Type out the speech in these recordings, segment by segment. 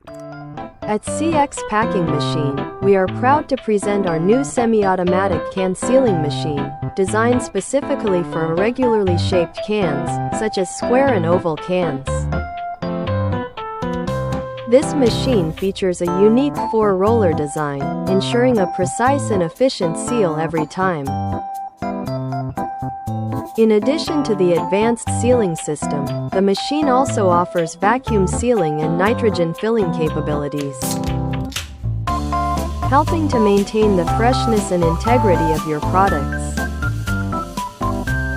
At CX Packing Machine, we are proud to present our new semi-automatic can sealing machine, designed specifically for irregularly shaped cans, such as square and oval cans. This machine features a unique 4-roller design, ensuring a precise and efficient seal every time. In addition to the advanced sealing system, the machine also offers vacuum sealing and nitrogen filling capabilities, helping to maintain the freshness and integrity of your products.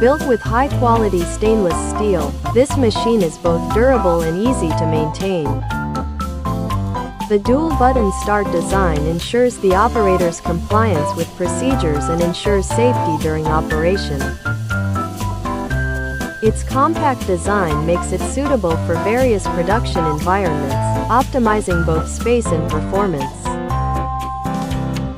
Built with high-quality stainless steel, this machine is both durable and easy to maintain. The dual-button start design ensures the operator's compliance with procedures and ensures safety during operation. Its compact design makes it suitable for various production environments, optimizing both space and performance.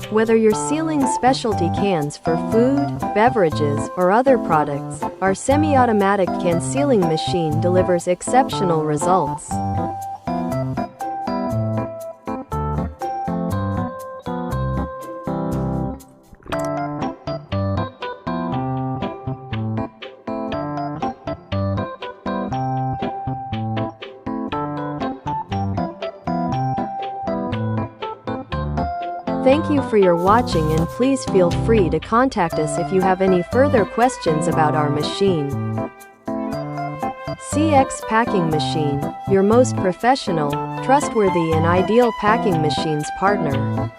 Whether you're sealing specialty cans for food, beverages, or other products, our semi-automatic can sealing machine delivers exceptional results. Thank you for your watching, and please feel free to contact us if you have any further questions about our machine. CX Packing Machine, your most professional, trustworthy and ideal packing machines partner.